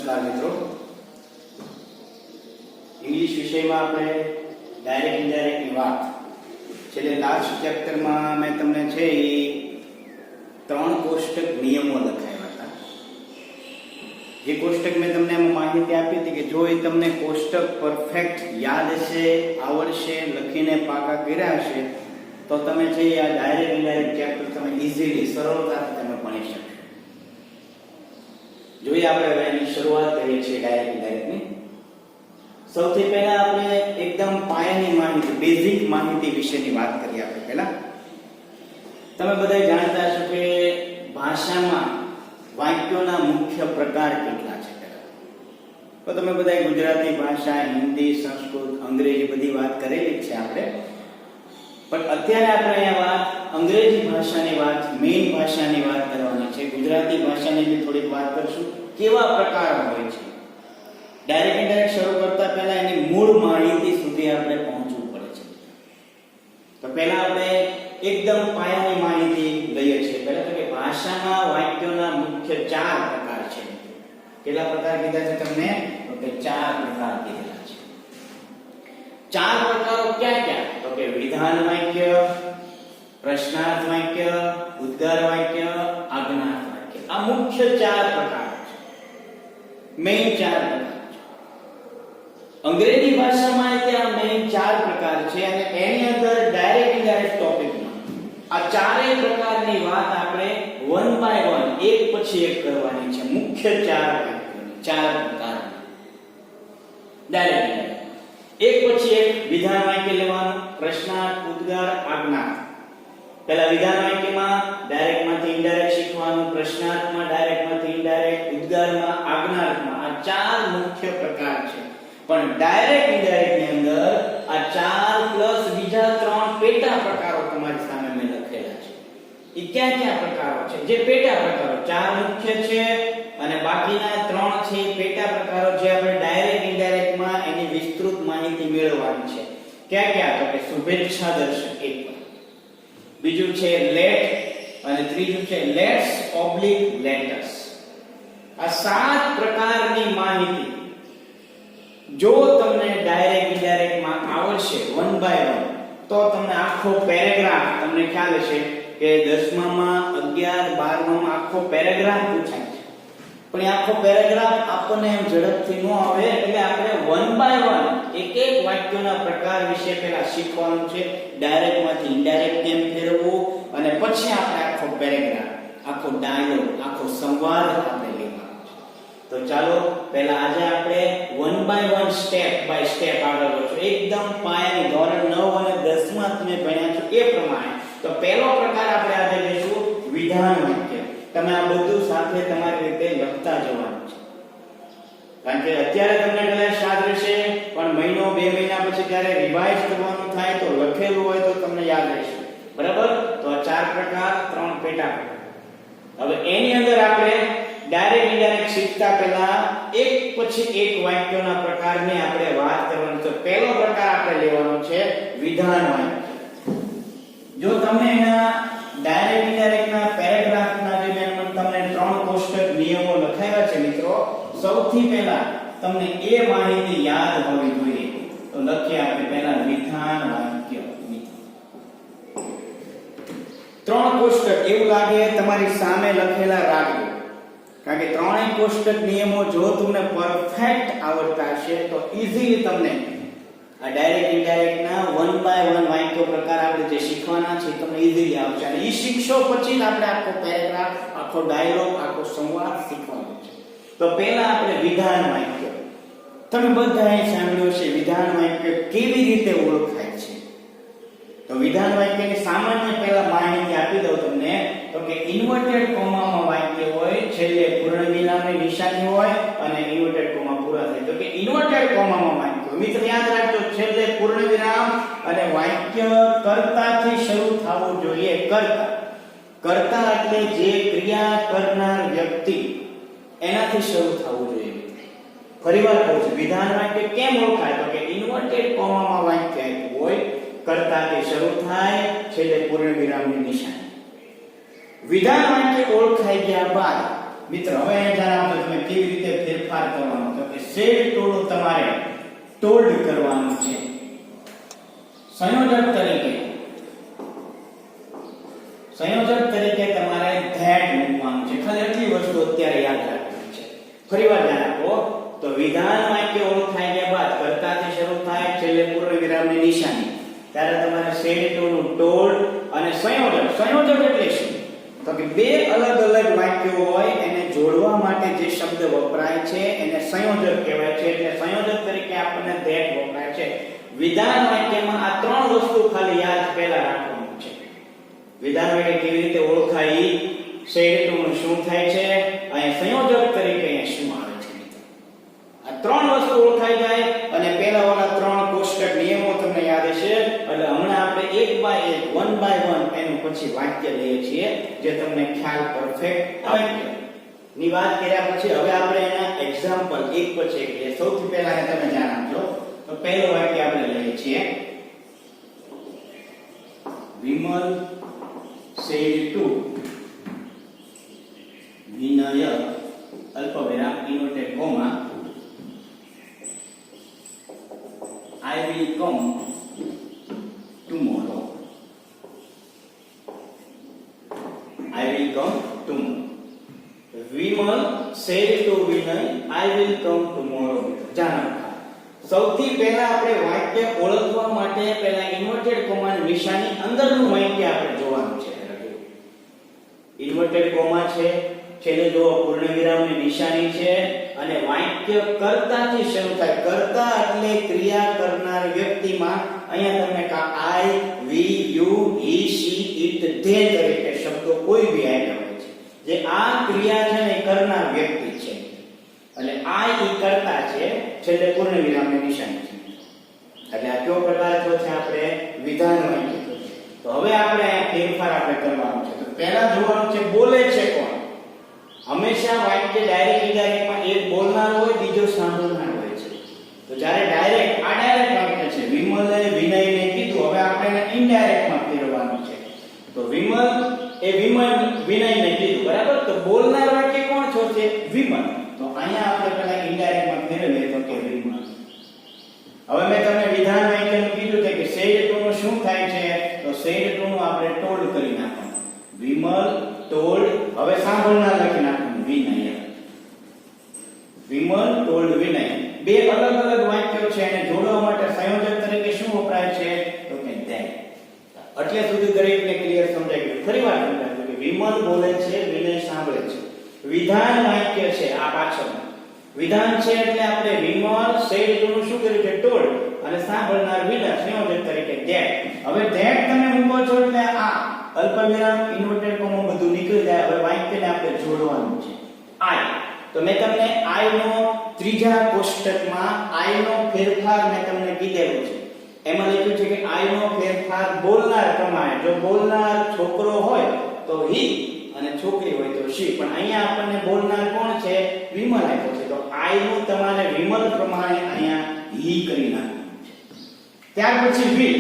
નમસ્કાર મિત્રો, ઇંગ્લિશ વિષયમાં આપણે ડાયરેક્ટ ઇનડાયરેક્ટની વાત છેલ્લે લાસ્ટ ચેપ્ટરમાં મેં તમને છે એ 3 કોષ્ટક નિયમો લખાવ્યા હતા. જે કોષ્ટક મેં તમને એમાં માહિતી આપી હતી કે જો એ તમને કોષ્ટક પરફેક્ટ યાદ હશે, આવડશે, લખીને પાકા કર્યા હશે તો તમે છે આ ડાયરેક્ટ ઇનડાયરેક્ટ ચેપ્ટર તમે ઇઝીલી સરળતાથી તમે ભણી શકશો. જોઈએ આપણે હવે એની શરૂઆત કરીએ છીએ ડાયરેક્ટ ઇનડાયરેક્ટની. સૌથી પહેલા આપણે એકદમ પાયાની માહિતી, બેઝિક માહિતી વિશેની વાત કરીએ. આપણે પહેલા તમે બધા જાણતા હશો કે ભાષામાં વાક્યોના મુખ્ય પ્રકાર કેટલા છે. તો તમે બધા ગુજરાતી ભાષા, હિન્દી, સંસ્કૃત, અંગ્રેજી બધી વાત કરેલી જ છે આપણે. પણ અત્યારે આપણે અહીંયા વાત અંગ્રેજી ભાષાની વાત, મેઇન ભાષાની વાત કરવાની છે. ગુજરાતી ભાષાની બી થોડીક વાત કરશું, કેવા પ્રકાર હોય છે. ડાયરેક્ટ ઇનડાયરેક્ટ શરૂ કરતા પહેલા એની મૂળ માહિતી સુધી આપણે પહોંચવું પડે છે. તો પહેલા આપણે એકદમ પાયાની માહિતી લઈએ છીએ. પહેલા તો કે ભાષામાં વાક્યોના મુખ્ય 4 પ્રકાર છે. કેટલા પ્રકાર કીધા છે તમને? તો કે 4 પ્રકાર કીધેલા છે. 4 પ્રકારો ક્યાં ક્યાં? તો કે વિધાન વાક્ય, પ્રશ્નાર્થ વાક્ય, ઉદ્ગાર વાક્ય, આજ્ઞાર્થ વાક્ય. આ મુખ્ય 4 પ્રકાર છે, મેઇન 4 પ્રકાર. અંગ્રેજી ભાષામાં ત્યાં મેઇન 4 પ્રકાર છે અને એની અંદર ડાયરેક્ટ ઇનડાયરેક્ટ ટોપિકમાં આ 4 પ્રકારની વાત આપણે વન બાય વન, એક પછી એક કરવાની છે. મુખ્ય 4 વાક્યોની 4 પ્રકાર ડાયરેક્ટ ઇનડાયરેક્ટ. એક પછી એક વિધાન વાક્ય લેવાનું, પ્રશ્નાર્થ, ઉદ્ગાર, આજ્ઞાર્થ. પહેલા વિધાન વાક્યમાં ડાયરેક્ટ માંથી ઇનડાયરેક્ટ શીખવાનું, પ્રશ્નાર્થમાં ડાયરેક્ટ માંથી ઇનડાયરેક્ટ, ઉદ્ગારમાં, આજ્ઞાર્થમાં. આ 4 મુખ્ય પ્રકાર છે. પણ ડાયરેક્ટ ઇનડાયરેક્ટ ની અંદર આ 4 પ્લસ બીજા 3 પેટા પ્રકારો તમારી સામે મેં લખેલા છે. એ ક્યાં ક્યાં પ્રકારો છે? જે પેટા પ્રકારો 4 મુખ્ય છે અને બાકીના 3 છે પેટા પ્રકારો જે આપણે ડાયરેક્ટ ઇનડાયરેક્ટ માં એની વિસ્તૃત માહિતી મેળવવાની છે. ક્યાં ક્યાં? તો કે શુભેચ્છા દર્શક એક, બીજું છે લેટ અને ત્રીજું છે લેટ્સ ઓબ્લિક લેટર્સ. આ 7 પ્રકારની માહિતી જો તમને ડાયરેક્ટ ઇનડાયરેક્ટ માં આવડશે વન બાય વન તો તમને આખો પેરેગ્રાફ, તમને ખ્યાલ હશે કે 10માં 11 12માં આખો પેરેગ્રાફ પૂછાય છે. પણ એ આખો પેરેગ્રાફ આપણને એમ ઝડપથી ન આવે એટલે આપણે વન બાય વન એક એક વાક્યોના પ્રકાર વિશે પહેલા શીખવાનું છે. ડાયરેક્ટ માંથી ઇનડાયરેક્ટ કેમ ફેરવવું અને પછી આપણે આખો પેરેગ્રાફ, આખો ડાયલોગ, આખો સંવાદ આપણે લેવાનો. તો ચાલો પહેલા આજે આપણે one by one, step by step આગળ વધશું. એકદમ પાયાની ધોરણ 9 અને 10 માં તમે ભણ્યા છો એ પ્રમાણે. તો પહેલો પ્રકાર આપણે આજે લઈશું વિધાન વાક્ય. તમે આ બધું સાથે તમારી રીતે લખતા જવાનું છે. કારણ કે અત્યારે તમને કદાચ યાદ રહેશે પણ મહિનો 2 મહિના પછી જ્યારે રિવાઇઝ કરવાનું થાય તો લખેલું હોય તો તમને યાદ રહેશે. બરાબર? તો આ 4 પ્રકાર, 3 પેટા પ્રકાર. હવે એની અંદર આપણે ડાયરેક્ટ ઇનડાયરેક્ટ શીખતા પહેલા એક પછી એક વાક્યોના પ્રકારની આપણે વાત કરવાની છે. પહેલો પ્રકાર આપણે લેવાનો છે વિધાન વાક્ય. જો તમે એના ડાયરેક્ટ ઇનડાયરેક્ટના પેરેગ્રાફના જે મેં તમને 3 કોષ્ટક નિયમો લખાવ્યા છે મિત્રો, સૌથી પહેલા તમને એ માહિતી યાદ હોવી જોઈએ. તો લખીએ આપણે પહેલા વિધાન વાક્ય. 3 કોષ્ટક એવું લાગે તમારી સામે લખેલા રાખજો. કારણ કે 3 કોષ્ટક નિયમો જો તમને પરફેક્ટ આવડતા હશે તો ઈઝીલી તમને આ ડાયરેક્ટ ઇનડાયરેક્ટ ના વન બાય વન વાક્યો પ્રકાર આપણે જે શીખવાના છે તમને ઈઝીલી આવશે. અને ઈ શીખશો પછી જ આપણે આખો પેરેગ્રાફ, આખો ડાયલોગ, આખો સંવાદ શીખવાનો છે. તો પહેલા આપણે વિધાન વાક્ય. તમે બધાએ સાંભળ્યું છે વિધાન વાક્ય કેવી રીતે ઓળખાય છે. તો વિધાન વાક્યની સામાન્ય પહેલા માહિતી આપી દઉં તમને. તો કે ઇન્વર્ટેડ કોમામાં વાક્ય હોય, છેલ્લે પૂર્ણ વિરામની નિશાની હોય અને ઇન્વર્ટેડ કોમા પૂરા થાય. તો કે ઇન્વર્ટેડ કોમામાં વાક્ય. મિત્ર યાદ રાખજો, છેલ્લે પૂર્ણ વિરામ અને વાક્ય કર્તાથી શરૂ થવું જોઈએ. કર્તા એટલે જે ક્રિયા કરનાર વ્યક્તિ એનાથી શરૂ થવું જોઈએ. ફરીવાર કહું છું, વિધાન વાક્ય કેમ ઓળખાય? તો કે ઇન્વર્ટેડ કોમામાં વાક્ય હોય, કર્તાથી શરૂ થાય, છેલ્લે પૂર્ણ વિરામની નિશાની. વિધાન વાક્ય ઓળખાઈ ગયા બાદ મિત્ર હવે જણાવો તમે કેવી રીતે ફેરફાર ફેરફાર કરવાનો તો કે said to નું તમારે told કરવાનું છે. સંયોજક તરીકે તમારે that મૂકવાનું છે. ખાલી એટલી વસ્તુ અત્યારે યાદ રાખવાની છે. ફરીવાર ધ્યાન આપો તો વિધાન વાક્ય ઓળખાઈ ગયા બાદ કર્તાથી શરૂ થાય છેલ્લે પૂર્ણ વિરામની નિશાની ત્યારે તમારે said to નું told અને સંયોજક એટલે શું તો કે બે અલગ અલગ વાક્યો હોય એને જોડવા માટે જે શબ્દ વપરાય છે એને સંયોજક કહેવાય છે. એટલે સંયોજક તરીકે આપણને that વપરાય છે. વિધાન વાક્યમાં આ ત્રણ વસ્તુ ખાલી યાદ પહેલા રાખવાનું છે. વિધાન વાક્ય કેવી રીતે ઓળખાય, said to નું શું થાય છે અને સંયોજક તરીકે અહીંયા શું આવે છે. આ ત્રણ વસ્તુ ઓળખાઈ જાય અને પહેલા વાળા ત્રણ કોષ્ટક નિયમો તમને યાદ હશે એટલે હમણાં આપણે એક બાય એક વન બાય વન એનું પછી વાક્ય લઈએ છીએ જે તમને ખ્યાલ પરફેક્ટ આવે ની વાત કર્યા પછી હવે આપણે એના એક્ઝામ્પલ એક પછી એક લઈએ. સૌથી પહેલા તમે ધ્યાન આપજો તો પહેલું વાક્ય આપણે લઈએ છીએ વિમલ said to વિનય અલ્પવિરામ inverted comma I will come tomorrow. I will come tomorrow. Vimal said to Vinay, I will come tomorrow. જાણો સૌથી પહેલા આપણે વાક્ય ઓળખવા માટે પહેલા ઇન્વર્ટેડ કોમા ની નિશાની અંદરનું વાક્ય આપણે જોવાનું છે. ઇન્વર્ટેડ કોમા છે, છેલ્લે જો પૂર્ણ વિરામની નિશાની છે અને વાક્ય કર્તાથી શરૂ થાય. કર્તા એટલે ક્રિયા કરનાર વ્યક્તિમાં અહીંયા તમને I, we, you, he, she, it, they તરીકે શબ્દો કોઈ બી આવ્યા હોય છે. જે આ ક્રિયા છે ને કરનાર વ્યક્તિ છે એટલે I ઈ કર્તા છે, છેલ્લે પૂર્ણ વિરામની નિશાની છે. એટલે આ કયો પ્રકાર છે આપણે વિધાન વાક્ય. તો હવે આપણે અહીંયા ફેરફાર આપણે કરવાનો છે. તો પહેલા જોવાનું છે બોલે છે કોણ. હંમેશા વાક્ય ડાયરેક્ટ ઇનડાયરેક્ટમાં એક બોલનાર હોય બીજો સાંભળનાર હોય છે. તો જ્યારે ડાયરેક્ટ વાક્ય છે વિમલે વિનયને કીધું, હવે આપણે એને ઇનડાયરેક્ટમાં ફેરવવાનું છે. તો વિમલ એ વિનયને કીધું બરાબર. તો બોલનાર વાક્ય કોણ છે વિમલ. તો અહીંયા આપણે પહેલા ઇનડાયરેક્ટમાં ફેરવીએ તો કે વિમલ. હવે મેં તમને વિધાન વાક્યનું કીધું છે કે said to નું શું થાય છે તો said to નું આપણે told કરી નાખવાનું. વિમલ told હવે સાંભળનાર લખી નાખવાનું વિનય. વિમલ told વિનય. બે અલગ અલગ વાક્યો છે એને જોડવા માટે સંયોજક તરીકે શું વપરાય છે તો કે that. એટલે સુધી દરેકને ક્લિયર સમજાઈ ગયું. ફરીવાર સમજાવું કે વિમલ બોલે છે વિનય સાંભળે છે. વિધાન વાક્ય છે આ પાછળ વિધાન છે એટલે આપણે વિમલ said to નું શું કર્યું છે told અને સાંભળનાર વિનય સંયોજક તરીકે that. હવે that તમે મૂકો છો એટલે આ અલ્પવિરામ ઇન્વર્ટેડ કોમા બધું નીકળી જાય. હવે વાક્યને આપણે જોડવાનું છે I. તો મેં તમને I નો ત્રીજા કોષ્ટકમાં I નો ફેરફાર મેં તમને કીધેલું છે. એમાં લખ્યું છે કે I નો ફેરફાર બોલનાર પ્રમાણે. જો બોલનાર છોકરો હોય તો he અને છોકરી હોય તો she. પણ અહીંયા આપણને બોલનાર કોણ છે વિમલ આપ્યો છે. તો I નું તમારે વિમલ પ્રમાણે અહીંયા he કરી નાખવાનું છે. ત્યાર પછી will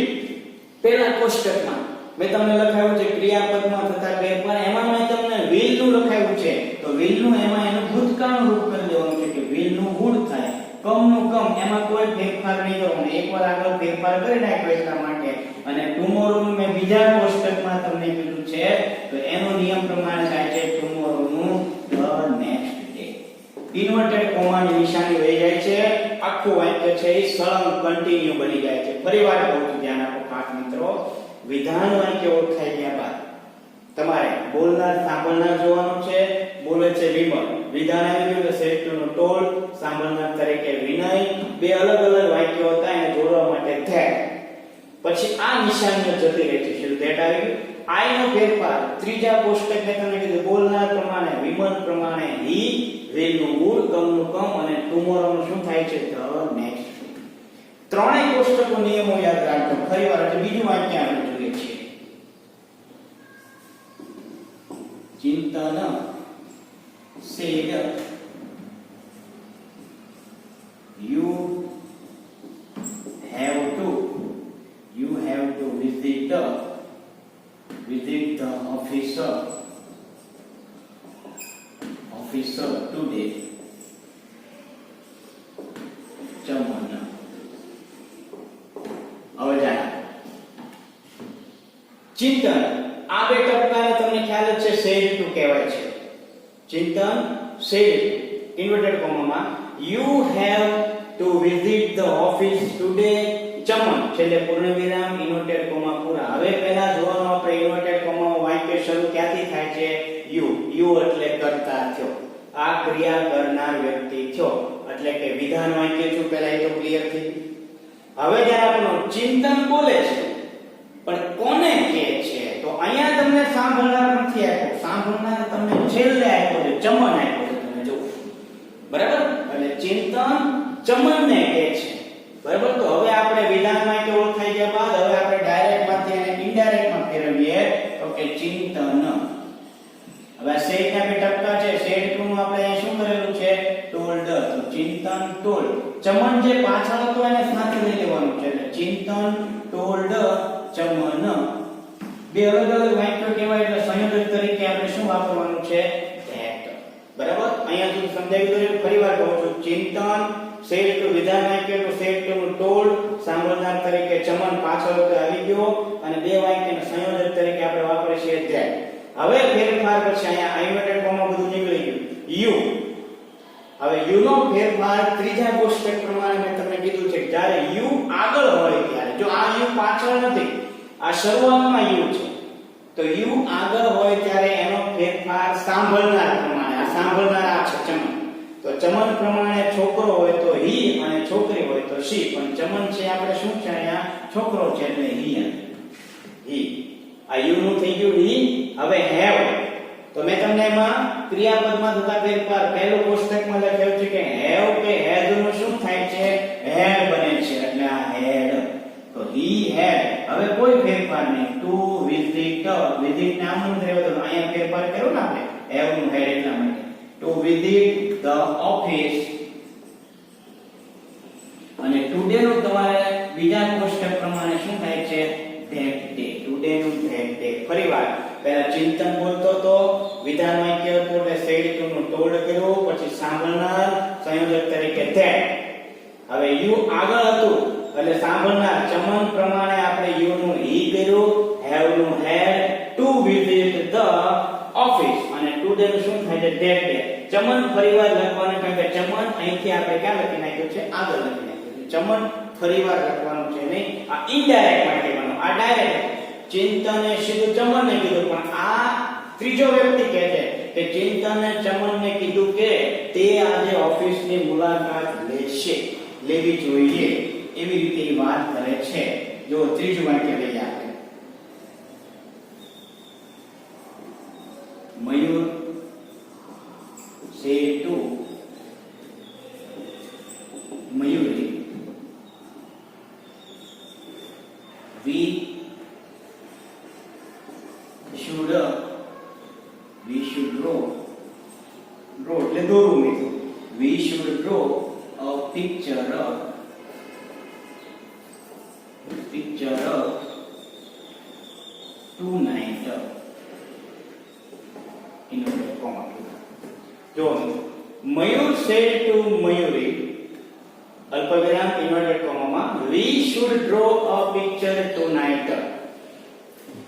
પહેલા કોષ્ટકમાં મેં તમને લખાયું છે ક્રિયાપદમાં થતા ફેરફાર. એમાં મેં તમને will નું લખાયું છે. તો will નું એમાં એનું ભૂતકાળનું રૂપ કરી દેવાનું છે કે will નું would થાય. કમ નું કમ એમાં કોઈ ફેરફાર નહીં કરવાનો. એકવાર આગળ ફેરફાર કરી નાખ્યો એટલા માટે. અને tomorrow નું મેં બીજા કોષ્ટકમાં તમને કીધું છે તો એનો નિયમ પ્રમાણે થાય છે tomorrow નું the next day. ઇન્વર્ટેડ કોમાની નિશાની વહી જાય છે. આખું વાક્ય છે એ સળંગ કન્ટિન્યુ બની જાય છે. ફરીવાર કહું છું ધ્યાન આપો ખાસ મિત્રો. વિધાન વાક્ય ઓળખાઈ ગયા બાદ તમારે બોલનાર સાંભળનાર જોવાનું છે. બોલે છે વિમલ, વિધાન આવી ગયું તો said to નું told, સાંભળનાર તરીકે વિનય. બે અલગ અલગ વાક્યો હતા એને જોડવા માટે that. પછી આ નિશાનીઓ જતી રહે છે. શું that આવી ગયું. I નો ફેરફાર ત્રીજા કોષ્ટક મેં તમને કીધું બોલનાર પ્રમાણે વિમલ પ્રમાણે he, will નું would, come નું come અને tomorrow નું શું થાય છે the next. ત્રણેય કોષ્ટકો નિયમો યાદ રાખજો. ફરીવાર એટલે બીજું વાક્ય આપણે જોઈએ છીએ. ચિંતન said you have to visit the officer today. ચિંતન, આ બે ટપકાને તમને ખ્યાલ જ છે સેડ ટુ કહેવાય છે. ચિંતન, સેડ ઇન્વર્ટેડ કોમામાં you have to visit the office today. Chaman છેલ્લે પૂર્ણ વિરામ ઇન્વર્ટેડ કોમા પૂરા. હવે પહેલા જોવાનું આપણે ઇન્વર્ટેડ કોમામાં વાક્ય શરૂ ક્યાંથી થાય છે? યુ એટલે કર્તા થયો, આ ક્રિયા કરનાર વ્યક્તિ થયો, એટલે કે વિધાન વાક્ય છું. પહેલા એ તો ક્લિયર થઈ ગયું. હવે જ્યારે આપણું ચિંતન બોલે છે પણ કોને કહે છે? તો અહીંયા તમને સાંભળનાર નથી આપ્યો, સાંભળનાર તમને છેલ્લે આપ્યો છે, ચમન આપ્યો છે. તમે જુઓ બરાબર, એટલે ચિંતન ચમનને કહે છે. બરાબર, તો હવે આપણે વિધાન વાક્ય ઓળખાઈ ગયા બાદ હવે આપણે ડાયરેક્ટ માંથી અને ઇનડાયરેક્ટ માં ફેરવીએ તો કે ચિંતન. હવે સેડ ના બે ટપકા છે, સેડ ટુ નું આપણે અહીં શું કરેલું છે? ટોલ્ડ. તો ચિંતન ટોલ્ડ. ચમન જે પાછળ હતો એને સાથે લઈ લેવાનું છે, એટલે ચિંતન ટોલ્ડ ચમન. બે અલગ અલગ વાક્યો કહેવાય એટલે સંયોજક તરીકે આપણે શું વાપરવાનું છે? ધેટ. બરાબર, અહીંયા સુધી સમજાવી દઉં. ફરીવાર કહું છું, ચિંતન સેડ ટુ વિધાન વાક્ય ટુ સેડ ટુ નું ટોલ્ડ, સાંભળનાર તરીકે ચમન પાછળ તો આવી ગયો, અને બે વાક્યના સંયોજક તરીકે આપણે વાપરીએ છીએ ધેટ. હવે ફેરફાર પછી અહીંયા ઇન્વર્ટેડ કોમા બધું નીકળી ગયું. યુ. હવે યુ નો ફેરફાર ત્રીજા કોષ્ટક પ્રમાણે મેં તમને કીધું છે કે જ્યારે યુ આગળ હોય ત્યારે, જો આ યુ પાછળ નથી, આ શરૂઆતમાં યુ છે, તો યુ આગળ હોય ત્યારે એનો ફેરફાર સાંભળનાર પ્રમાણે, આ સાંભળનાર આ છે ચમન. તો ચમન પ્રમાણે છોકરો હોય તો હી અને છોકરી હોય તો શી, પણ ચમન છે આપણે શું છે અહીંયા? છોકરો છે એટલે હી. હી. આ યુ નું થઈ ગયું હી. હવે હેવ, તો મેં તમને એમાં ક્રિયાપદમાં થતા ફેરફાર પહેલું કોષ્ટકમાં લખેલું છે કે હેવ કે હેડ નું શું થાય છે? હેડ બને છે, એટલે આ હેડ. તો હી હેડ. હવે કોઈ ફેરફાર નહીં. ટુ વિઝિટ, વિઝિટ નામનું રહેવું તો અહીંયા ફેરફાર કર્યો ને આપણે હેવ નું હેડ એટલા માટે. ટુ વિઝિટ ધ ઓફિસ, અને ટુડે નું તમારે બીજા કોષ્ટક પ્રમાણે શું થાય છે? That day. ટુડે નું ધેટ ડે. ફરીવાર પહેલા ચિંતન બોલતો તો વિધાન વાક્ય હતું એટલે સેડ ટુ નું ટોલ્ડ કર્યું, પછી સાંભળનાર સંયોજક તરીકે ધેટ. હવે યુ આગળ હતું એટલે સાંભળનાર ચમન પ્રમાણે આપણે યુ નું હી કર્યું, હેવ નું હેડ, ટુ વિઝિટ ધ ઓફિસ, અને ટુડે નું શું થાય છે? That day. ચમન ફરીવાર લખવાનું, કારણ કે ચમન અહીંથી આપણે ક્યાં લખી નાખ્યું છે? આગળ લખી નાખ્યું છે. ચમન ફરીવાર લખવાનું છે નહીં, આ ઇનડાયરેક્ટ માં કહેવાનું, આ ડાયરેક્ટ. ચિંતને સીધું ચમનને કીધું, પણ આ ત્રીજો વ્યક્તિ કહે છે કે ચિંતને ચમનને કીધું કે તે આજે ઓફિસની મુલાકાત લેશે, લેવી જોઈએ, એવી રીતે એ વાત કરે છે. જો ત્રીજું વાક્ય લઈએ આપણે. મયુર say to Mayuri, we should draw એટલે દોરવું મિત્રો. We should draw a picture tonight in a comma. જો મયુર said to Mayuri, અલ્પવિરામ inverted કોમામાં, we should draw a picture tonight.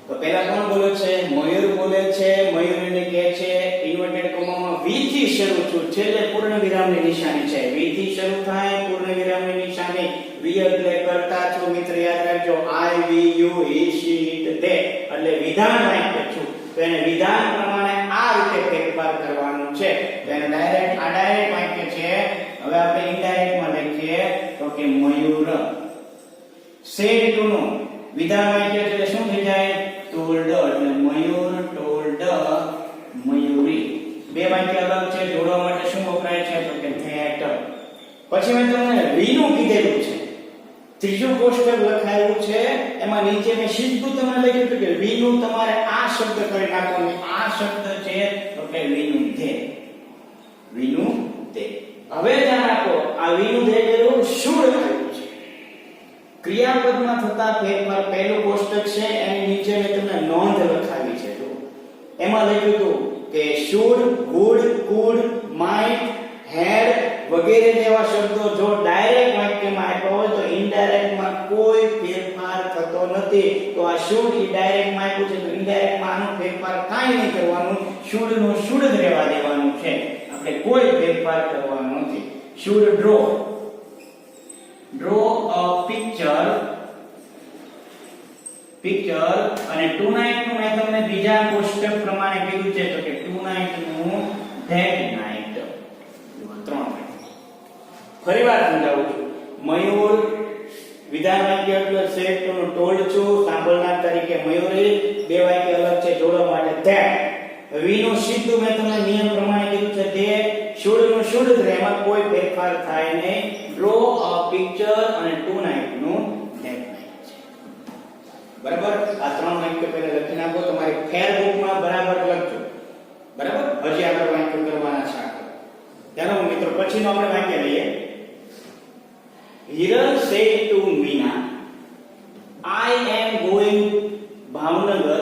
તો પહેલા કોણ બોલે છે? મયુર બોલે છે. મયુરને કહે છે ઇન્વર્ટેડ કોમામાં we થી શરૂ છું, છેલ્લે પૂર્ણ વિરામની નિશાની છે. we થી શરૂ થાય, પૂર્ણ વિરામની નિશાની. we એટલે કરતા છો મિત્ર, યાદ રાખજો. I, we, you, he, she, it, they એટલે વિધાન વાક્ય છું. તો એને વિધાન પ્રમાણે આ રીતે ફેરફાર કરવાનું છે. તો એને ડાયરેક્ટ, આ ડાયરેક્ટ વાક્ય છે. હવે આપણે ઇનડાયરેક્ટ માં લખીએ તો કે મયુર. said to નું વિધાન વાક્ય એટલે શું થઈ જાય? ટોલ્ડ, એટલે મયુર ટોલ્ડ મયુરી. બે વાક્ય અલગ છે, જોડવા માટે શું વપરાય છે? તો કે ધેટ. પછી મેં તમને વી નું કીધેલું છે, ત્રીજું કોષ્ટક લખાયું છે, એમાં નીચે મેં સીધું તમને લખ્યું હતું કે વી નું તમારે આ શબ્દ કરી નાખવાનું. આ શબ્દ છે તો કે વી નું ધે. વી નું ધે. હવે ધ્યાન આપો, આ વી નું ધે કર્યું શુડ આવ્યું છે. ક્રિયાપદમાં થતા ફેરફાર પહેલું કોષ્ટક છે, એની નીચે મેં તમને નોંધ લખાવી છે. જો એમાં લખ્યું હતું કે should, would, could, might, had, વગેરે જેવા શબ્દો જો ડાયરેક્ટ વાક્યમાં આપ્યા હોય તો ઇનડાયરેક્ટ માં કોઈ ફેરફાર થતો નથી. તો આ શુડ ઈ ડાયરેક્ટ માં આપ્યું છે તો ઇનડાયરેક્ટ માં આનો ફેરફાર કાંઈ નહીં કરવાનું, શુડ નું શુડ જ રહેવા દેવાનું છે, આપણે કોઈ ફેરફાર કરવાનો નથી. શુડ ડ્રો અ પિક્ચર અને tonight નું મેં તમને બીજા કોષ્ટક પ્રમાણે કીધું છે તો કે tonight નું that night. ત્રણ ફરીવાર સમજાવું છું. મયુર વિધાન વાક્ય એટલે સેટ નું ટોલ્ડ છું, સાંભળનાર તરીકે મયુરે, બે વાક્ય અલગ છે જોડવા માટે that. વી નું સીધું મેં તમને નિયમ પ્રમાણે કીધું છે તે, શુડ નું શુડ જ રહે, એમાં કોઈ ફેરફાર થાય નહીં. ડ્રો અ પિક્ચર અને tonight નું that night છે. બરાબર? આ ત્રણ વાક્ય પહેલા લખી નાખો, તમારી ફેર બુકમાં બરાબર લખજો. બરાબર? હજી આપણે વાક્ય કરવાના છે. ચાલો મિત્રો પછીનો આપણે વાક્ય લઈએ. Hiral said to Meena, I am going to Bhavnagar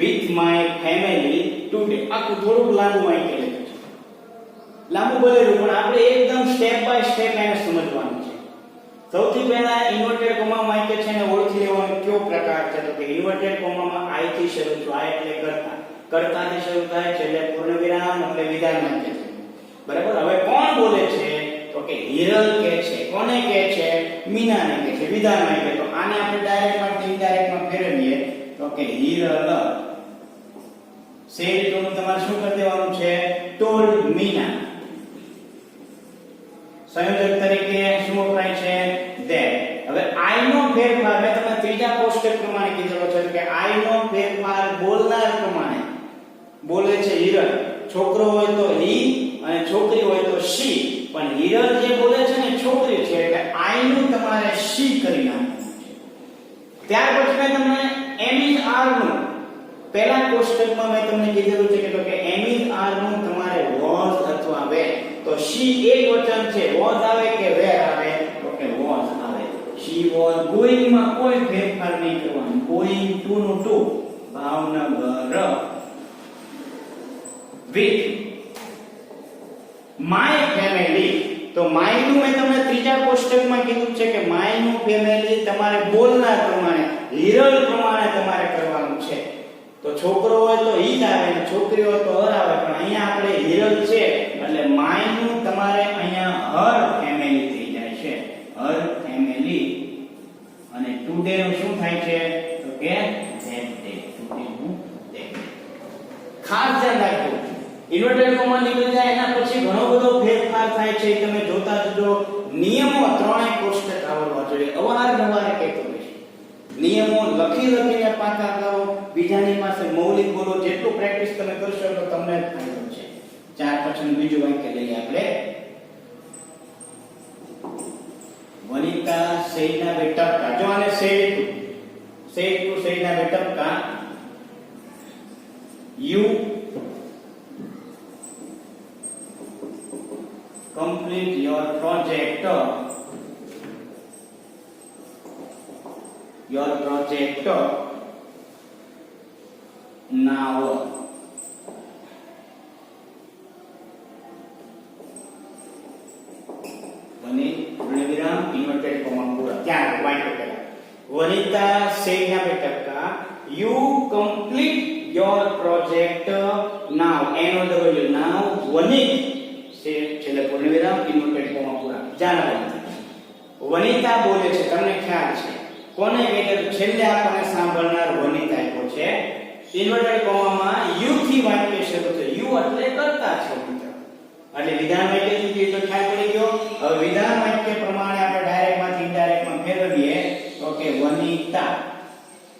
with my family today. આખું થોડુંક લાંબુ વાક્ય લખ્યું છે, લાંબુ બોલેલું, પણ આપણે એકદમ સ્ટેપ બાય સ્ટેપ એને સમજવાનું છે. સૌથી પહેલા ઇન્વર્ટેડ કોમા વાક્ય છે ને ઓળખી લેવાનો કયો પ્રકાર છે તો કે ઇન્વર્ટેડ કોમામાં I થી શરૂ થાય, I એટલે કર્તાથી શરૂ થાય, છેલ્લે પૂર્ણ વિરામ એટલે વિધાન વાક્ય છે. બરાબર? હવે કોણ બોલે છે તો કે હિરલ કે છે. કોને કે છે? મીનાને કે છે, વિધાન વાક્ય. તો આને આપણે ડાયરેક્ટ માં ઇનડાયરેક્ટ માં ફેરવીએ તો કે હિરલ સેડ ટુ તમારે શું કરી દેવાનું છે? ટોલ્ડ મીના. સંયોજક તરીકે શું વપરાય છે? that. હવે I નો ફેરફાર મેં તમને ત્રીજા કોષ્ટક પ્રમાણે કીધેલો છે કે I નો ફેરફાર બોલનાર પ્રમાણે બોલે છે હિરલ. છોકરો હોય તો he અને છોકરી હોય તો she, પણ હિરલ જે બોલે છે ને છોકરી છે એટલે I નું તમારે she કરી નાખવાનું છે. ત્યાર પછી મેં તમને am is are નું પહેલા કોષ્ટકમાં મેં તમને કીધેલું છે કે તો કે am is are નું તમારે was અથવા were. તો she એક વચન છે, was આવે કે were આવે તો કે was આવે. she was going માં કોઈ ફેરફાર નહીં કરવાનો. going to નું to Bhavnagar with my family. તો my નું મેં તમને ત્રીજા કોષ્ટકમાં કીધું છે કે my નું ફેમિલી તમારે બોલનાર પ્રમાણે હિરલ પ્રમાણે તમારે કરવાનું છે. તો છોકરો હોય તો he આવે અને છોકરી હોય તો her આવે, પણ અહીંયા આપણે હિરલ છે એટલે my નું તમારે અહીંયા her family થઈ જાય છે, her family. અને today નું શું થાય છે તો કે that day. today નું that. ખાસ ધ્યાન રાખજો, ઇન્વર્ટેડ કોમા નીકળી જાય એના પછી ઘણો બધો ફેરફાર થાય છે, તમે જોતા જજો. નિયમો ત્રણેય કોષ્ટક આવડવા જોઈએ. અવારનવાર કહેતો રહીશ, નિયમો લખીને પાકા કરો, બીજાની પાસે મૌલિક બોલો. જેટલું પ્રેક્ટિસ તમે કરશો તો તમને જ ફાયદો છે. ચાર પછીનું બીજું વાક્ય લઈએ આપણે. વનિતા સૈના બેટકા. જો આને સેડ ટુ સૈના બેટકા. You complete your project now. બને પૂર્ણવિરામ ઇન્વર્ટેડ કોમા પૂરા. ત્યાં વાક્ય પહેલા Vanita સૈના બેટકા you complete your project now. NOW now. વનિત છેલ્લે પૂર્ણવિરામ ઇન્વર્ટેડ કોમા પૂરા. જાણવાનું. વનિતા બોલે છે, તમને ખ્યાલ છે કોને કહે છે? છેલ્લે આપણને સાંભળનાર વનિતા આપ્યો છે. ઇન્વર્ટેડ કોમામાં યુ થી વાક્ય શરૂ છે. યુ એટલે કરતા છે મિત્ર, એટલે વિધાન વાક્ય થી તો ખ્યાલ પડી ગયો. હવે વિધાન વાક્ય પ્રમાણે આપણે ડાયરેક્ટ માંથી ઇનડાયરેક્ટ માં ફેરવીએ તો કે વનિતા.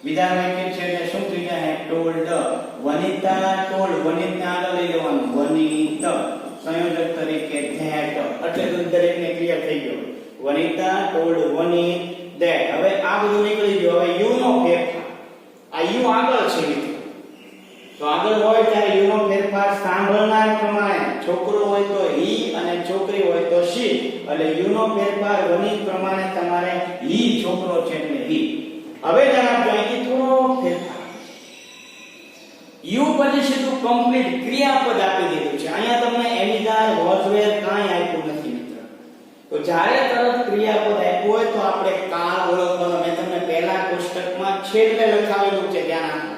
વિધાન વાક્ય છે એટલે શું થઈ જાય? ટોલ્ડ. વનિતા ટોલ્ડ. વનિતા આગળ લઈ લેવાનું વનિત. સંયોજક તરીકે that. એટલે દરેકને ક્લિયર થઈ ગયો. Vanita told Vanit that. હવે આ બધું નીકળી ગયું. હવે યુ નો ફેરફાર, આ યુ આગળ છે તો આગળ હોય ત્યારે યુ નો ફેરફાર સાંભળનાર પ્રમાણે. છોકરો હોય તો he અને છોકરી હોય તો she, એટલે યુ નો ફેરફાર વનિત પ્રમાણે તમારે he છોકરો છે એટલે he. હવે જણાવજો અહીંથી થોડો ફેરફાર. યુ પછી સીધું કમ્પ્લીટ ક્રિયાપદ આપી દીધું છે. અહીંયા તમને એમિધાર વોઝવેર કાંઈ આપ્યું નથી મિત્ર. તો જ્યારે તરત ક્રિયાપદ આપ્યું હોય તો આપણે કાળ ઓળખવાનો. મેં તમને પહેલા કોષ્ટકમાં છેલ્લે લખાવેલું છે, ધ્યાન આપો.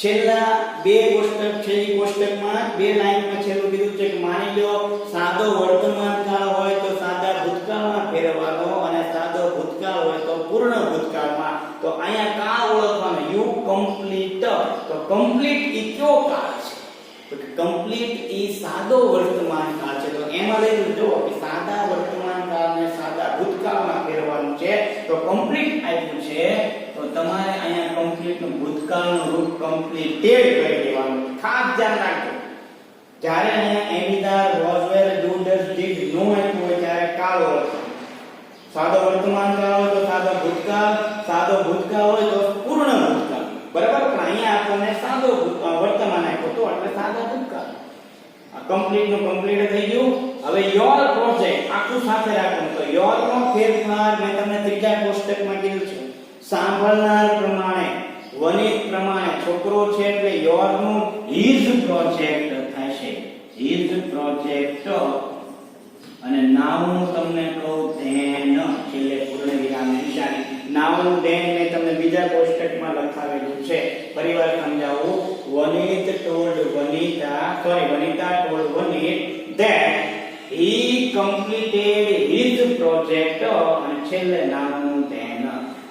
છેલ્લા બે કોષ્ટક છે, એ કોષ્ટકમાં બે લાઈનમાં છેલ્લું કીધું છે કે માની લો સાદો વર્તમાન કાળ હોય તો સાદા ભૂતકાળમાં ફેરવવાનો અને સાદો ભૂતકાળ હોય તો પૂર્ણ ભૂતકાળમાં. તો અહીંયા કાળ ઓળખવાનો યુ કમ્પ્લીટ. તો કમ્પ્લીટ ઈ કયો કાળ છે? તો કમ્પ્લીટ ઈ સાદો વર્તમાન કાળ છે. તો એમાં લઈ જો કે સાદા વર્તમાન કાળને સાદા ભૂતકાળમાં ફેરવવાનું છે. તો કમ્પ્લીટ આપ્યું છે તો તમારે અહીંયા કમ્પ્લીટ નું ભૂતકાળનું રૂપ કમ્પ્લીટેડ કરી દેવાનું. ખાસ ધ્યાન રાખજો. જ્યારે અહીંયા એમિધાર વોઝવેર ડુ ડઝ ડીડ નો આપ્યું હોય ત્યારે કાળ ઓળખવાનો. સાદો વર્તમાન કાળ હોય તો સાદો ભૂતકાળ, સાદો ભૂતકાળ હોય તો પૂર્ણ ભૂતકાળ. બરાબર? પણ અહીંયા આપણને સાદો વર્તમાન આપ્યો તો એટલે સાદો ભૂતકાળ. આ કમ્પ્લીટ નું કમ્પ્લીટ થઈ ગયું. હવે યોર પ્રોજેક્ટ આખું સાથે રાખવાનું. તો યોર નો ફેરફાર મેં તમને ત્રીજા કોષ્ટકમાં કીધું છે. સાંભળનાર પ્રમાણે, વનિત પ્રમાણે છોકરો છે એટલે યોર નું હિઝ પ્રોજેક્ટ થશે. His project. અને નાઉ નું તમને કહું ધેન, છેલ્લે પૂર્ણ વિરામ નિશાની. નાઉ નું ધેન મેં તમને બીજા કોષ્ટકમાં લખાવેલું છે. ફરીવાર સમજાવું. Vanit told Vanita, Vanita told Vanit that he completed his project. અને છેલ્લે નાઉ નું ધેન.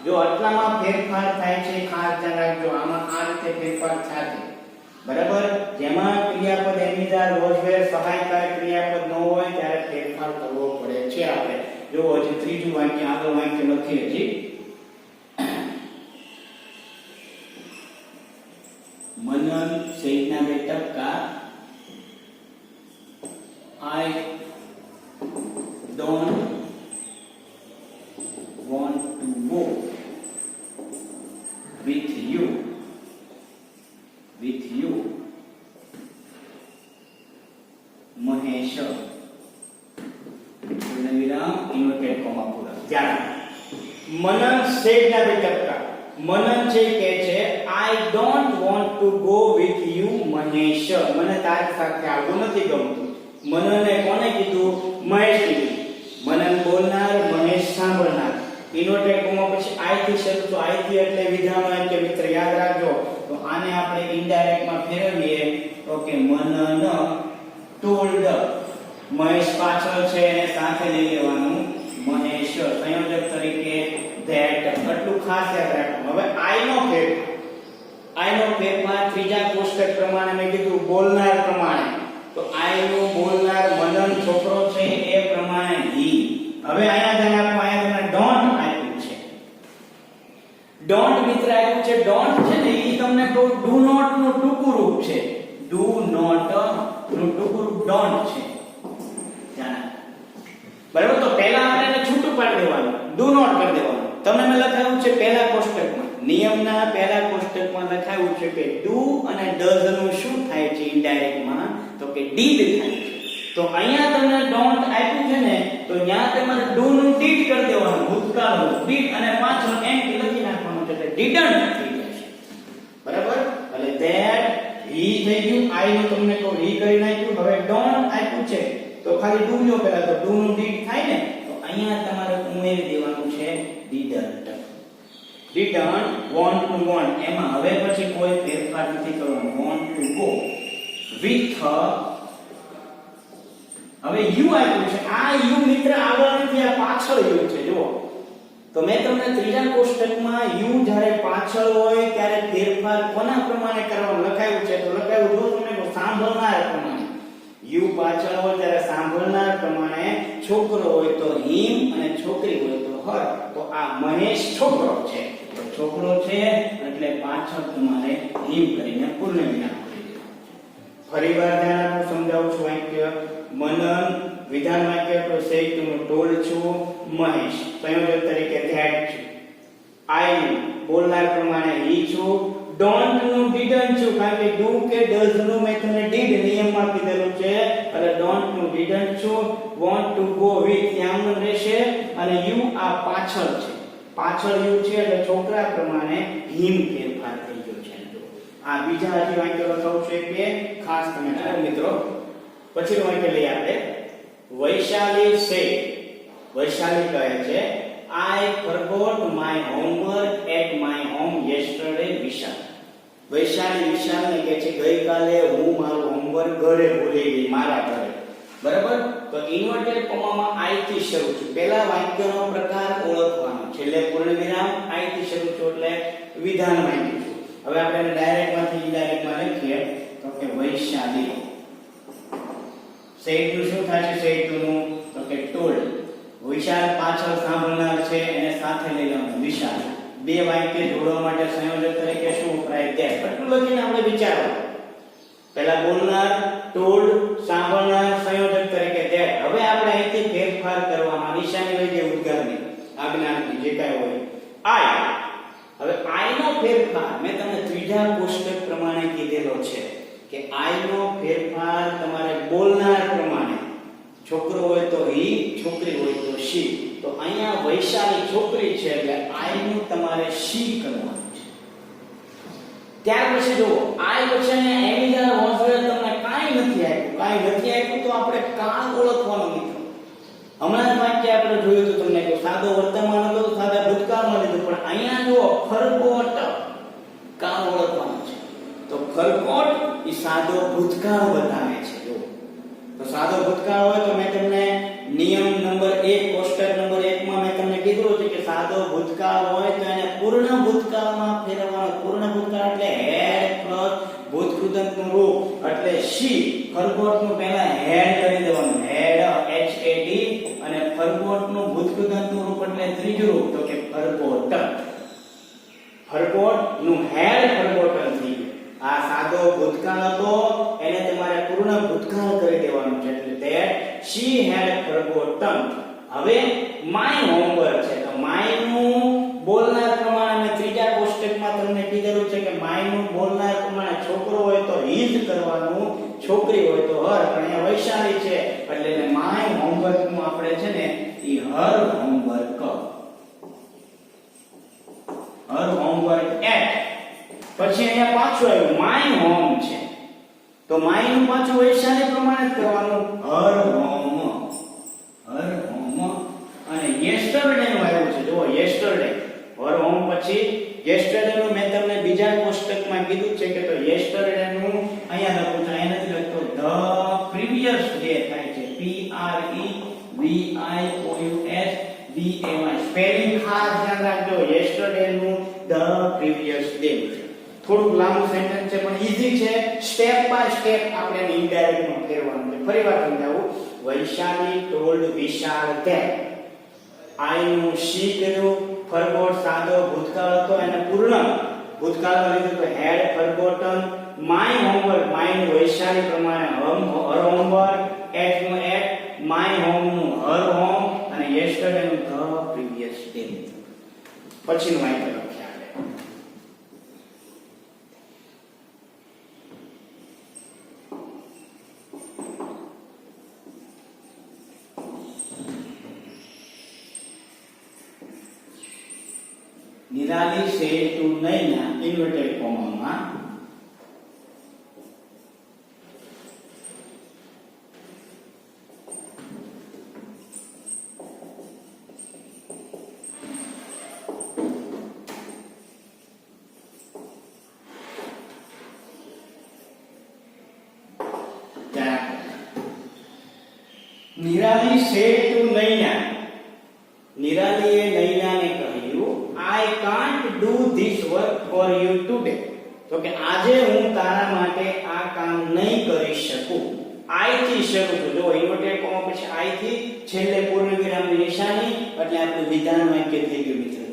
જો આટલામાં ફેરફાર થાય છે, ખાસ ધ્યાન રાખજો. આમાં આ રીતે ફેરફાર થાય. બરાબર? જેમાં ક્રિયાપદ એમિધાર વોઝવેર સહાયકારક ક્રિયાપદ ન હોય ત્યારે ફેરફાર કરવો પડે છે. આપણે જો હજી ત્રીજું વાક્ય આગળ વાક્ય લખીએ છીએ. મનન સહિતના બે ટપકા. I don't want to go with you Mahesh. પૂર્ણવિરામ ઇન્વર્ટેડ કોમા પૂરા. ધ્યાન. મનન સેડના બે ટપકા. મનન છે કે છે I don't want to go with you Mahesh. મને તારી સાથે આવવું નથી ગમતું. મનને કોને કીધું? મહેશ કીધું. મનન બોલનાર, મહેશ સાંભળનાર. ઇન્વર્ટેડ કોમા પછી I થી શરૂ. તો I થી એટલે વિધાન કે મિત્ર યાદ રાખજો. તો આને આપણે ઇનડાયરેક્ટ માં ફેરવીએ તો કે મનન ટોલ્ડ. મહેશ પાછળ છે અને સાથે લઈ લેવાનું મહેશ. સંયોજક તરીકે that. આટલું ખાસ યાદ રાખવાનું. હવે I નો ફેરફાર ત્રીજા કોષ્ટક પ્રમાણે મેં કીધું બોલનાર પ્રમાણે. તો I નું બોલનાર મનન છોકરો છે એ પ્રમાણે he. હવે અહીંયા ધ્યાન આપો. અહીંયા તમને don't આપ્યું છે. don't મિત્ર આપ્યું છે. don't છે ને ઈ તમને કહું do not નું ટૂંકું રૂપ છે. do not નું ટૂંકું રૂપ don't છે. ધ્યાન. બરાબર? તો પહેલા આપણે એને છૂટું પાડી દેવાનું. do not કરી દેવાનું. તમને મેં લખાવ્યું છે પહેલા કોષ્ટકમાં. નિયમના પહેલા કોષ્ટકમાં લખાવ્યું છે કે do અને does નું શું થાય છે ઇનડાયરેક્ટમાં? તો કે did થાય છે. તો અહીંયા તમને don't આપ્યું છે ને તો ત્યાં તમારે do નું did કરી દેવાનું. ભૂતકાળનું did અને પાછળ end લખી નાખવાનું છે એટલે didn't થઈ જશે. બરાબર? એટલે that he થઈ ગયું. I નું તમને કહું he કરી નાખ્યું. હવે don't આપ્યું છે તો ખાલી do નો પહેલા તો do નું did થાય ને તો અહીંયા તમારે ઉમેરી દેવાનું છે didn't. didn't want to want. એમાં હવે પછી કોઈ ફેરફાર નથી કરવાનો. want to go with હવે you આપ્યું છે. આ you મિત્ર આગળ નથી, આ પાછળ you છે. જુઓ તો મેં તમને ત્રીજા કોષ્ટકમાં you જ્યારે પાછળ હોય ત્યારે ફેરફાર કોના પ્રમાણે કરવાનું લખાયું છે? તો લખાયું જો તમને સાંભળનાર પ્રમાણે. you પાછળ હોય ત્યારે સાંભળનાર પ્રમાણે. છોકરો હોય તો him અને છોકરી હોય તો her. તો આ મહેશ છોકરો છે. તો છોકરો છે એટલે પાછળ તમારે him કરીને પૂર્ણ વિરામ કરી દેવાનું. ફરીવાર ધ્યાન આપો. સમજાવું છું. વાક્ય મનન વિધાન વાક્ય તો સેટ હું ટોલ્ડ છું મહેશ. સંયોજક તરીકે that છું. I બોલનાર પ્રમાણે he છું. don't નું didn't છું કારણ કે do કે does નું મેં તમને did નિયમમાં કીધેલું છે એટલે don't નું didn't છું. want to go with ત્યાં રહેશે અને you આ પાછળ છે. પાછળ you છે એટલે છોકરા પ્રમાણે him ફેરફાર થઈ ગયો છે. આ બીજા હજી વાક્ય લખાવું છે કે ખાસ તમે ચાલો મિત્રો પછીનું વાક્ય લઈએ આપણે. વૈશાલી સે, વૈશાલી કહે છે I forgot my homework at my home yesterday વિશાલ. વૈશાલી વિશાલને કહે છે ગઈકાલે હું મારું હોમવર્ક ઘરે ભૂલી ગઈ, મારા ઘરે. બરાબર? તો ઇન્વર્ટેડ કોમામાં I થી શરૂ છે. પહેલા વાક્યનો પ્રકાર ઓળખવાનો, છેલ્લે પૂર્ણવિરામ I થી શરૂ છે એટલે વિધાન વાક્ય છે. હવે આપણે ડાયરેક્ટ માંથી ઇનડાયરેક્ટ માં લખીએ તો કે વૈશાલી. સેડ નું શું થાય છે? સેડ નું તો કે ટોલ્ડ. વિશાલ પાછળ સાંભળનાર છે એને સાથે લઈ લેવાનું વિશાલ. બે વાક્ય જોડવા માટે સંયોજક તરીકે શું વપરાય? ધેટ. એટલું લખીને આપણે વિચારો. પહેલા બોલનાર, ટોલ્ડ, સાંભળનાર, સંયોજક તરીકે ધેટ. હવે આપણે અહીંથી ફેરફાર કરવાના, નિશાની લઈ જે ઉદ્ગારની આજ્ઞાની જે કાંઈ હોય આઈ. હવે આઈ નો ફેરફાર મેં તમને ત્રીજા કોષ્ટક પ્રમાણે કીધેલો છે કે આઈ નો ફેરફાર તમારે બોલનાર પ્રમાણે, છોકરો હોય તો હી, છોકરી હોય તો શી. તો અહીંયા વૈશાલી છોકરી છે એટલે આઈ નું તમારે શી કરવાનું છે. ત્યાર પછી જુઓ આઈ પછી અહીંયા એમિઝાર વોઝરે તમને કાંઈ નથી આપ્યું તો આપણે કાં ઓળખવાનું મિત્રો. હમણાં જ વાક્ય આપણે જોયું તો તમને કે સાદો વર્તમાન હતો તો સાદા ભૂતકાળમાં લીધું, પણ અહીંયા જુઓ ખરકોટ કાં ઓળખવાનું છે. તો ખરકોટ એ સાદો ભૂતકાળ બતાવે છે. જો તો સાદો ભૂતકાળ હોય તો મેં તમને નિયમ નંબર 1 કોષ્ટક નંબર 1 માં મેં તમને કીધું છે કે સાદો ભૂતકાળ હોય તો એને પૂર્ણ ભૂતકાળમાં ફેરવવાનો. પૂર્ણ ભૂતકાળ એટલે હેડ પ્લસ ભૂતકૃદંતનું રૂપ એટલે શી. ખરગોટનું પહેલા હેડ કરી દેવાનું, હેડ HAD, અને ખરગોટનું ભૂતકૃદંતનું રૂપ એટલે ત્રીજું રૂપ તો કે ખરગોટ. ખરગોટનું હેડ ખરગોટન થઈ ગયું. આ સાદો ભૂતકાળ હતો એને તમારે પૂર્ણ ભૂતકાળ કરી દેવાનું છે એટલે ધેટ શી હેડ forgotten. હવે માય હોમવર્ક છે તો માય નું બોલનાર પ્રમાણે મેં ત્રીજા કોષ્ટકમાં તમને કીધેલું છે કે માય નું બોલનાર પ્રમાણે છોકરો હોય તો હિઝ કરવાનું, છોકરી હોય તો હર. પણ અહીંયા વૈશાલી છે એટલે માય હોમવર્ક નું આપણે છે ને ઈ her homework, her homework at. પછી અહીંયા પાછું આવ્યું માય હોમ છે તો માય નું પાછું વૈશાલી પ્રમાણે જ કરવાનું, હર હોમ, હર હોમ. અને યસ્ટરડે નું આવ્યું છે, જો યસ્ટરડે હર હોમ પછી યસ્ટરડે નું મેં તમને બીજા કોષ્ટકમાં કીધું છે કે તો યસ્ટરડે નું અહીંયા લખું છું, અહીંયા નથી લખતો ધ પ્રીવિયસ ડે થાય છે PREVIOUS સ્પેલિંગ ખાસ ધ્યાન રાખજો. યસ્ટરડે નું ધ પ્રીવિયસ ડે. થોડું લાંબુ સેન્ટેન્સ છે પણ ઈઝી છે. સ્ટેપ બાય સ્ટેપ આપણે ઇનડાયરેક્ટ માં ફેરવાનું છે. ફરીવાર સમજાવું. Vaishali told Vishal that. I નું શી કર્યું, ફરગોટ સાદો ભૂતકાળ હતો એને પૂર્ણ ભૂતકાળમાં લીધું તો હેડ ફરગોટન. માય હોમવર્ક, માય નું વૈશાલી પ્રમાણે હર હોમવર્ક, એટ નું એટ, માય હોમ નું હર હોમ, અને યસ્ટરડે નું ધ પ્રીવિયસ ડે. પછીનું વાક્ય લખ્યા Nirali said to Naina inverted comma માં નિરાલી said to Naina. નિરાલીએ નૈનાને કહ્યું I can't do this work for you today. તો કે આજે હું તારા માટે આ કામ નહીં કરી શકું. I થી શરૂ થયું. જો ઇન્વર્ટેડ કોમા પછી I થી છેલ્લે પૂર્ણવિરામની નિશાની એટલે આપણું વિધાન વાક્ય થઈ ગયું મિત્રો.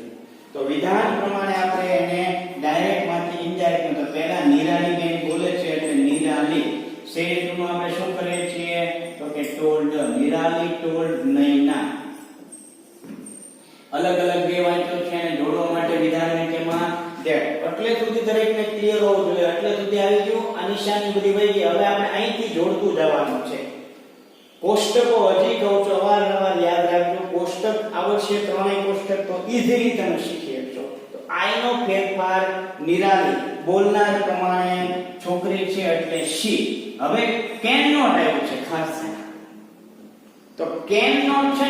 તો વિધાન પ્રમાણે આપણે એને ડાયરેક્ટ માંથી ઇનડાયરેક્ટ માં, તો પહેલા નિરાલી બેન બોલે છે એટલે નિરાલી. સેડ નું આપણે શું કરીએ છીએ તો કે ટોલ્ડ. નિરાલી ટોલ્ડ નૈના. અલગ અલગ બે વાક્યો છે અને જોડવા માટે વિધાન વાક્યમાં ધેટ. એટલે સુધી દરેકને ક્લિયર હોવું જોઈએ. એટલે સુધી આવી ગયું. આ નિશાની બધી વહી ગઈ. હવે આપણે અહીંથી જોડતું જવાનું છે. કોષ્ટકો હજી કહું છું અવારનવાર યાદ રાખજો. કોષ્ટક આવશ્યક ત્રણેય કોષ્ટક તો ઈઝીલી તમે શીખી શકશો. તો I આઈ નો ફેરફાર નિરાલી બોલનાર પ્રમાણે છોકરી છે એટલે શી. હવે કેન નોટ આવ્યું છે ખાસ તો કેન નોટ છે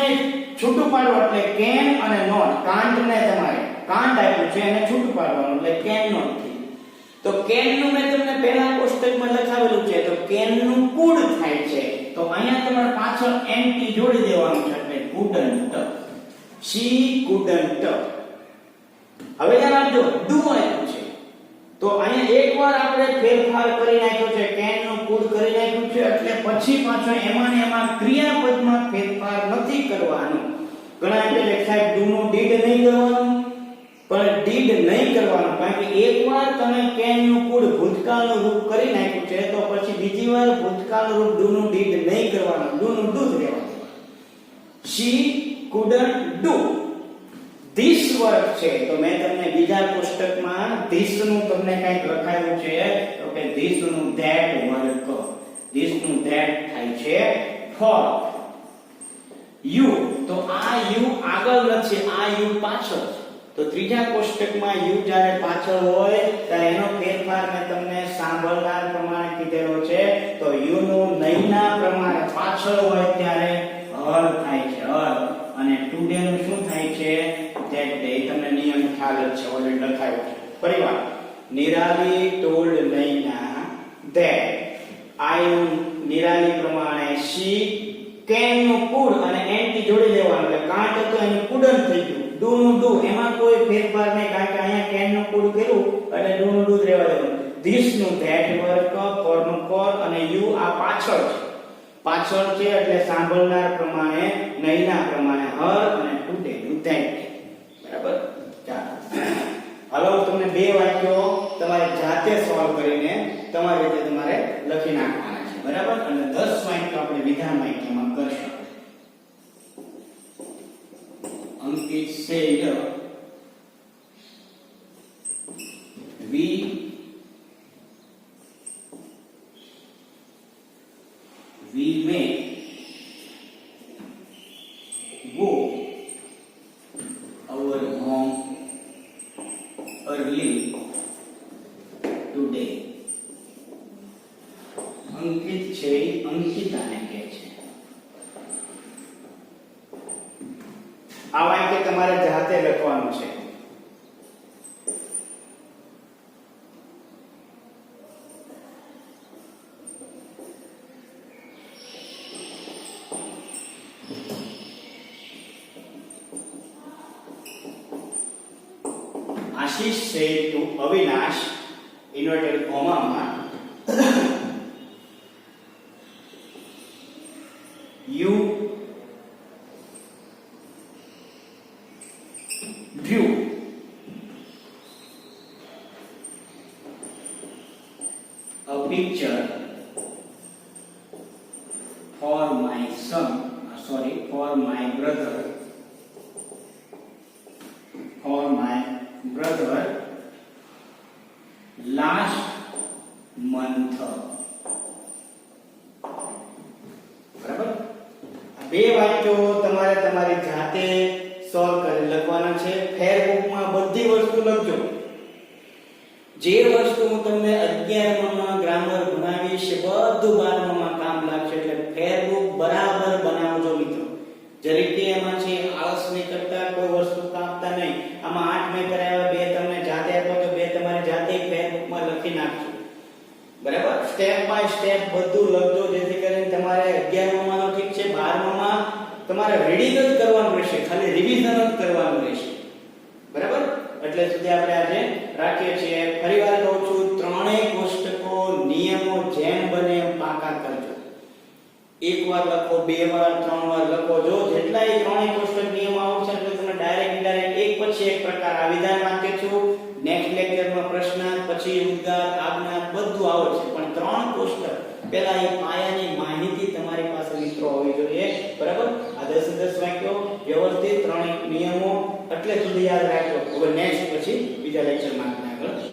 છૂટું પાડવું એટલે કેન અને નોટ કાંટ ને તમારે કાંટ આપ્યું છે એને છૂટું પાડવાનું એટલે કેન નોટ થી. તો કેન નું મેં તમને પહેલા કોષ્ટકમાં લખાવેલું છે તો કેન નું કુડ થાય છે તો અહીંયા તમારે પાછળ એનટી જોડી દેવાનું છે એટલે કુડન્ટ. શી કુડન્ટ. હવે ધ્યાન આપજો ડુ આપ્યું છે તો અહીંયા એકવાર આપણે ફેરફાર કરી નાખ્યો છે કેન નું કુડ કરી નાખ્યું છે એટલે પછી પાછો એમાં ને એમાં ક્રિયાપદમાં ફેરફાર નથી કરવાનો. ઘણા એમ કહે સાહેબ ડુ નું ડીડ નહીં કરવાનું પણ ડીડ નહીં કરવાનું કારણ કે એકવાર તમે કેન નું કુડ ભૂતકાળનું રૂપ કરી નાખ્યું છે તો પછી બીજી વાર ભૂતકાળનું રૂપ ડુ નું ડીડ નહીં કરવાનું ડુ નું ડુ જ રહેવાનું. શી કુડન્ટ ડુ ધીસ વર્ક છે તો મેં તમને બીજા કોષ્ટકમાં ધીસ નું તમને કંઈક લખાયું છે તો કે ધીસ નું ધેટ વર્ક. ધીસ નું ધેટ થાય છે ફોર. યુ તો આ યુ આગળ નથી આ યુ પાછળ છે તો ત્રીજા કોષ્ટકમાં યુ જ્યારે પાછળ હોય ત્યારે એનો ફેરફાર મેં તમને સાંભળનાર પ્રમાણે કીધેલો છે તો યુ નું નહીના પ્રમાણે પાછળ હોય ત્યારે હર થાય છે હર અને ટુડે નું શું થાય છે ધેટ ડે. તમને નિયમ ખ્યાલ જ છે ઓલરેડી લખાયો છે. પરિવાર Nirali told Naina that I નું નિરાલી પ્રમાણે શી કેન નું કુડ અને એનટી જોડી દેવાનું એટલે કાંટ હતો એનું કુડન્ટ થઈ ગયું. ડુ નું ડુ એમાં કોઈ ફેરફાર નહીં કારણ કે અહીંયા કેન નું કુડ કર્યું એટલે ડુ નું ડુ જ રહેવા દેવાનું. ધીસ નું ધેટ વર્ક ફોર નું ફોર અને યુ આ પાછળ છે પાછળ છે એટલે સાંભળનાર પ્રમાણે નહીના પ્રમાણે હર અને ટુડે નું ધેટ. બરાબર. ચાલો હાલો તમને બે વાક્યો તમારે જાતે સોલ્વ કરીને તમારી રીતે તમારે લખી નાખવાના છે. બરાબર. અને 10 વાક્યો આપણે વિધાન વાક્યમાં કરશું. અંકિત said we may go our home early today. અંકિત છે અંકિતાને કહે છે. આ વાક્ય તમારે જાતે લખવાનું છે. Ashish said to Avinash, inverted comma, you drew a picture for my son, for my brother last month. બરાબર. આ બે વાક્યો તમારે તમારી જાતે સોલ્વ કરી લખવાના છે. ફેરબુકમાં બધી વસ્તુ લખજો. જે વસ્તુ હું તમને 11માં ગ્રામર ભણાવીશ બધું 12માં કામ લાગશે એટલે ફેરબુક બરાબર બનાવજો મિત્રો. જરીકે એમાં છે આળસ નહીં કરતા કોઈ વસ્તુ કાપતા નહીં. આમાં 8 મેં કરાવ્યા બે તમને જાતે આપો તો બે તમારી જાતે ફેરબુકમાં લખી નાખજો. બરાબર. સ્ટેપ બાય સ્ટેપ બધું લખજો જેથી કરીને તમારે 11માં નો ઠીક છે 12માં તમારે રીડિંગ જ કરવાનું રહેશે ખાલી રિવિઝન જ કરવાનું રહેશે. બરાબર. એટલે સુધી આપણે આજે રાખીએ છીએ. ફરીવાર કહું છું ત્રણેય કોષ્ટકો નિયમો જેમ બને એમ પાકા કરજો. એક વાર લખો બે વાર ત્રણ વાર લખો જો જેટલાય ત્રણેય કોષ્ટક નિયમો આવશે એટલે તમને ડાયરેક્ટ ઇનડાયરેક્ટ એક પછી એક પ્રકાર આ વિધાન વાક્ય છું નેક્સ્ટ લેક્ચરમાં પ્રશ્નાર્થ પછી ઉદ્ગાર આજ્ઞા બધું આવશે પણ ત્રણ કોષ્ટક પહેલા એ પાયાની માહિતી તમારી પાસે મિત્રો હોવી જોઈએ. બરાબર. આ 10 વાક્યો વ્યવસ્થિત ત્રણેય નિયમો એટલે સુધી યાદ રાખજો. હવે નેક્સ્ટ પછી બીજા લેક્ચરમાં